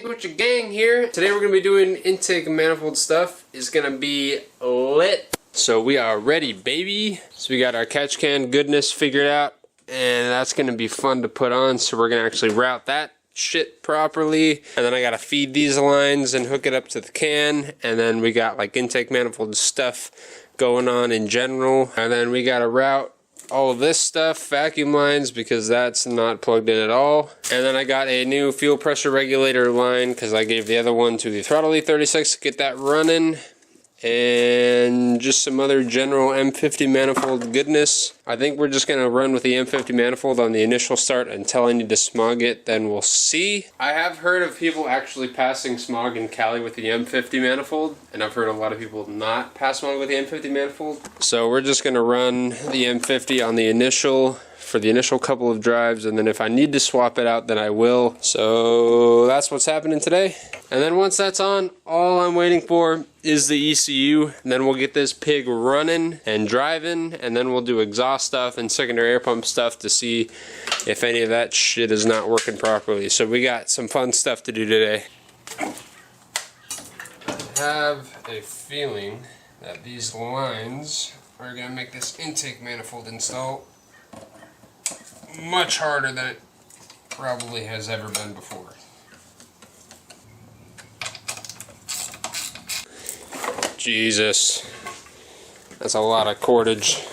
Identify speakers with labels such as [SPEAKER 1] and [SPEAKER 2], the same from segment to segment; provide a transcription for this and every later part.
[SPEAKER 1] Gucci gang here. Today we're going to be doing intake manifold stuff. It's going to be lit. So we are ready, baby. So we got our catch can goodness figured out, and that's going to be fun to put on. So we're going to actually route that shit properly, and then I got to feed these lines and hook it up to the can, and then we got like intake manifold stuff going on in general, and then we got to route all of this stuff, vacuum lines, because that's not plugged in at all. And then I got a new fuel pressure regulator line because I gave the other one to the Throttle E36 to get that running. And just some other general M50 manifold goodness. I think we're just going to run with the M50 manifold on the initial start until I need to smog it, then we'll see. I have heard of people actually passing smog in Cali with the M50 manifold, and I've heard a lot of people not pass smog with the M50 manifold. So we're just going to run the M50 on the initial for the initial couple of drives, and then if I need to swap it out, then I will. So that's what's happening today. And then once that's on, all I'm waiting for is the ECU, and then we'll get this pig running and driving, and then we'll do exhaust stuff and secondary air pump stuff to see if any of that shit is not working properly. So we got some fun stuff to do today. I have a feeling that these lines are going to make this intake manifold install much harder than it probably has ever been before. Jesus, that's a lot of cordage.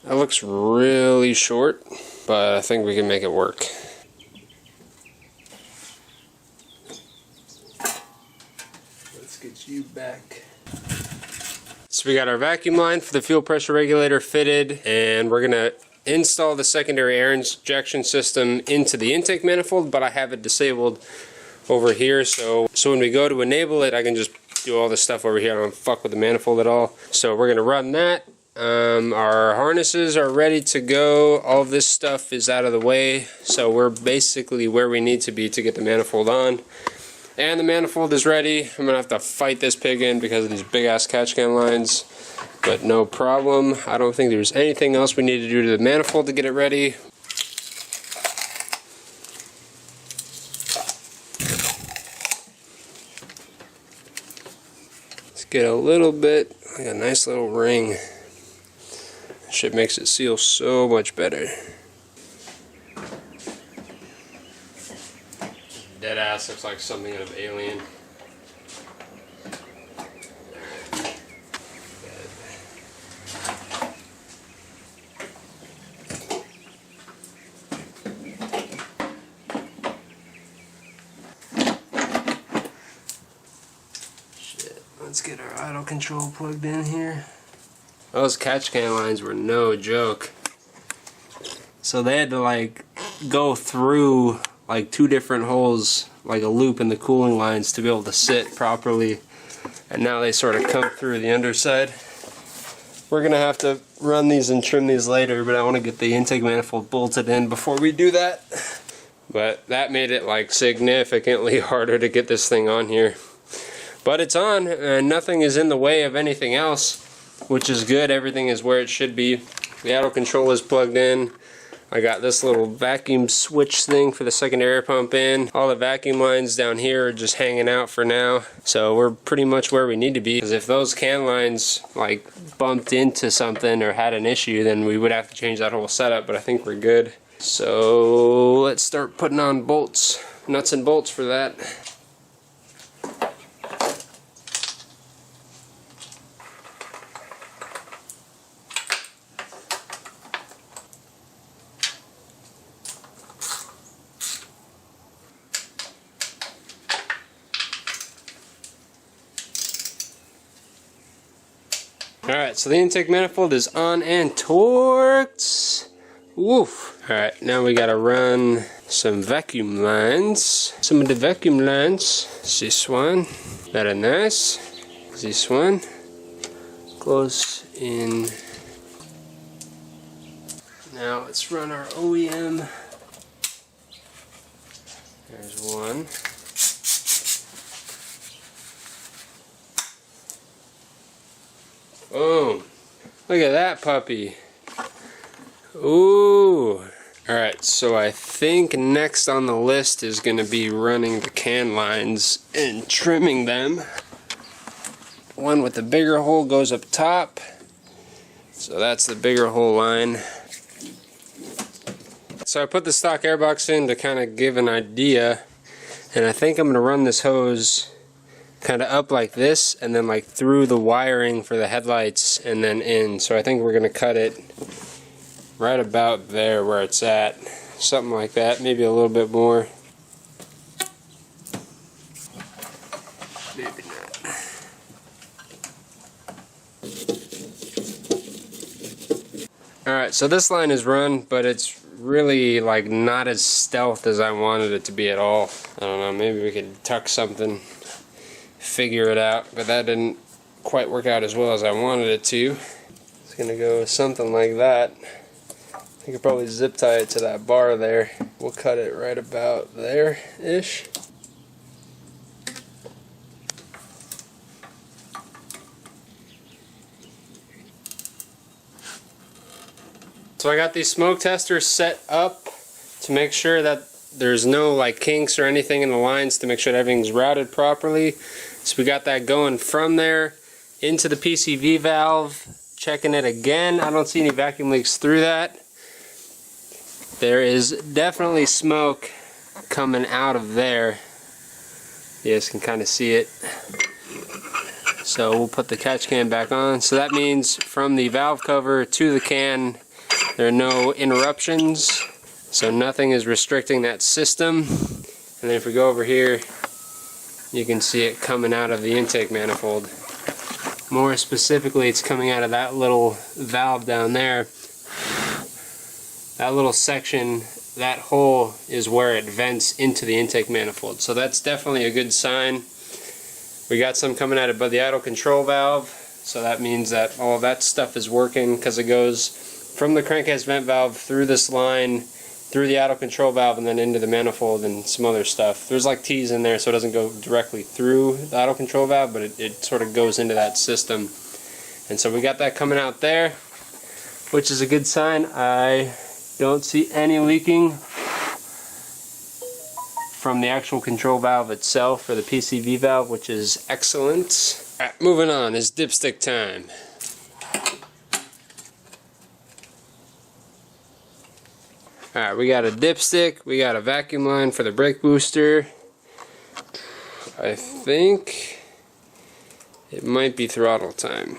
[SPEAKER 1] That looks really short, but I think we can make it work. Let's get you back. So we got our vacuum line for the fuel pressure regulator fitted, and we're gonna install the secondary air injection system into the intake manifold, but I have it disabled over here, so when we go to enable it, I can just do all this stuff over here. I don't fuck with the manifold at all. So we're gonna run that. Our harnesses are ready to go. All of this stuff is out of the way, so we're basically where we need to be to get the manifold on. And the manifold is ready. I'm gonna have to fight this pig in because of these big ass catch can lines, but no problem. I don't think there's anything else we need to do to the manifold to get it ready. Let's get a little bit, like a nice little ring. Shit makes it seal so much better. Dead ass looks like something out of Alien. Shit, let's get our idle control plugged in here. Those catch can lines were no joke. So they had to like go through like two different holes, like a loop in the cooling lines to be able to sit properly, and now they sort of come through the underside. We're gonna have to run these and trim these later, but I want to get the intake manifold bolted in before we do that. But that made it like significantly harder to get this thing on here. But it's on, and nothing is in the way of anything else, which is good. Everything is where it should be. The idle control is plugged in. I got this little vacuum switch thing for the secondary air pump in. All the vacuum lines down here are just hanging out for now. So we're pretty much where we need to be. Because if those can lines like bumped into something or had an issue, then we would have to change that whole setup, but I think we're good. So let's start putting on bolts, nuts and bolts for that. Alright, so the intake manifold is on and torqued. Woof. Alright, now we gotta run some vacuum lines. Some of the vacuum lines. This one. Very nice. This one. Goes in. Now let's run our OEM. There's one. Boom. Look at that puppy. Ooh. Alright, so I think next on the list is going to be running the can lines and trimming them. One with the bigger hole goes up top, so that's the bigger hole line. So I put the stock airbox in to kind of give an idea, and I think I'm going to run this hose kind of up like this and then like through the wiring for the headlights and then in. So I think we're going to cut it right about there where it's at, something like that, maybe a little bit more, maybe not. Alright, so this line is run, but it's really like not as stealth as I wanted it to be at all. I don't know, maybe we could tuck something, figure it out, but that didn't quite work out as well as I wanted it to. It's gonna go with something like that. I could probably zip tie it to that bar there. We'll cut it right about there-ish. So I got these smoke testers set up to make sure that there's no like kinks or anything in the lines, to make sure that everything's routed properly. So we got that going from there into the PCV valve, checking it again. I don't see any vacuum leaks through that. There is definitely smoke coming out of there. You guys can kind of see it. So we'll put the catch can back on. So that means from the valve cover to the can, there are no interruptions. So nothing is restricting that system. And then if we go over here, you can see it coming out of the intake manifold. More specifically, it's coming out of that little valve down there. That little section, that hole is where it vents into the intake manifold. So that's definitely a good sign. We got some coming out of the idle control valve, so that means that all of that stuff is working, because it goes from the crankcase vent valve through this line, through the idle control valve, and then into the manifold and some other stuff. There's like T's in there, so it doesn't go directly through the idle control valve, but it sort of goes into that system. And so we got that coming out there, which is a good sign. I don't see any leaking from the actual control valve itself, or the PCV valve, which is excellent. Alright, moving on, it's dipstick time. Alright, we got a dipstick, we got a vacuum line for the brake booster. I think it might be throttle time,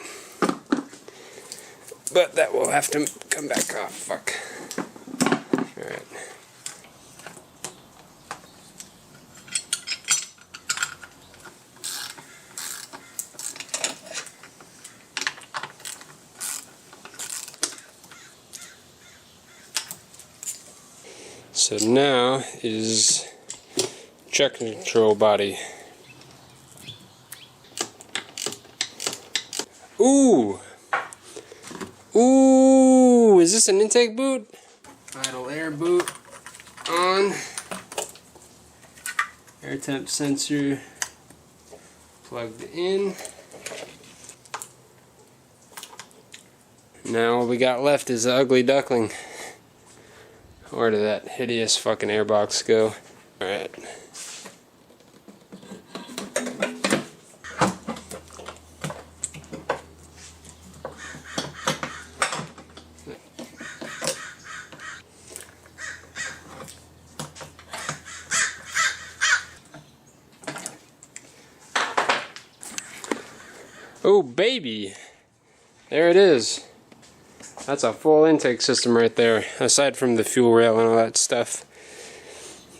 [SPEAKER 1] but that will have to come back off. Fuck. Alright. So now is check control body. Ooh! Ooh! Is this an intake boot? Idle air boot on. Air temp sensor plugged in. Now all we got left is the ugly duckling. Where did that hideous fucking airbox go? Alright. Oh baby! There it is. That's a full intake system right there, aside from the fuel rail and all that stuff.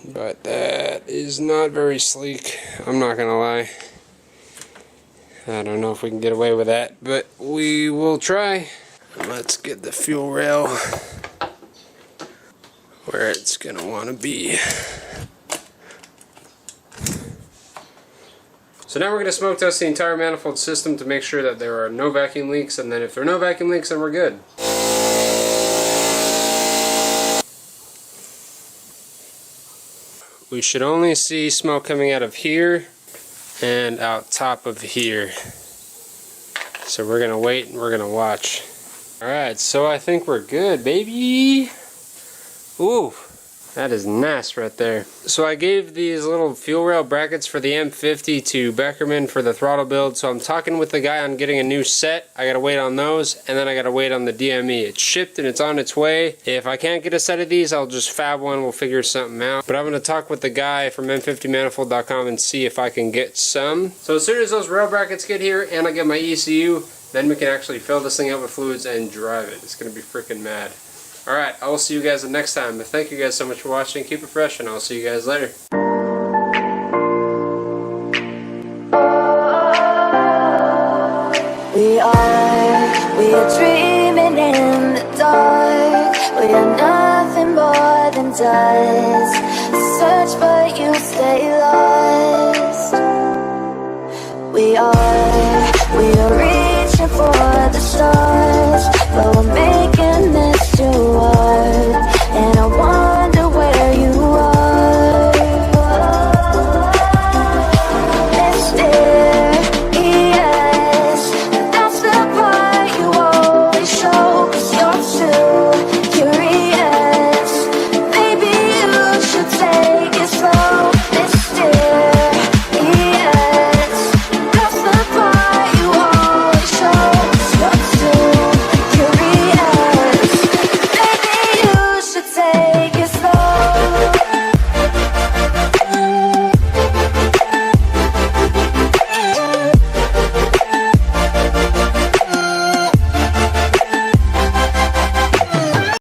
[SPEAKER 1] But that is not very sleek, I'm not gonna lie. I don't know if we can get away with that, but we will try. Let's get the fuel rail where it's gonna want to be. So now we're going to smoke test the entire manifold system to make sure that there are no vacuum leaks, and then if there are no vacuum leaks, then we're good. We should only see smoke coming out of here and out top of here. So we're going to wait and we're going to watch. Alright, so I think we're good, baby. Ooh, that is nice right there. So I gave these little fuel rail brackets for the M50 to Beckerman for the throttle build. So I'm talking with the guy on getting a new set. I gotta wait on those, and then I gotta wait on the DME. It's shipped and it's on its way. If I can't get a set of these, I'll just fab one. We'll figure something out. But I'm gonna talk with the guy from M50Manifold.com and see if I can get some. So as soon as those rail brackets get here and I get my ECU, then we can actually fill this thing up with fluids and drive it. It's gonna be freaking mad. Alright, I will see you guys the next time. But thank you guys so much for watching. Keep it fresh, and I'll see you guys later.
[SPEAKER 2] We are dreaming in the dark. We are nothing more than dust. Search but you stay lost.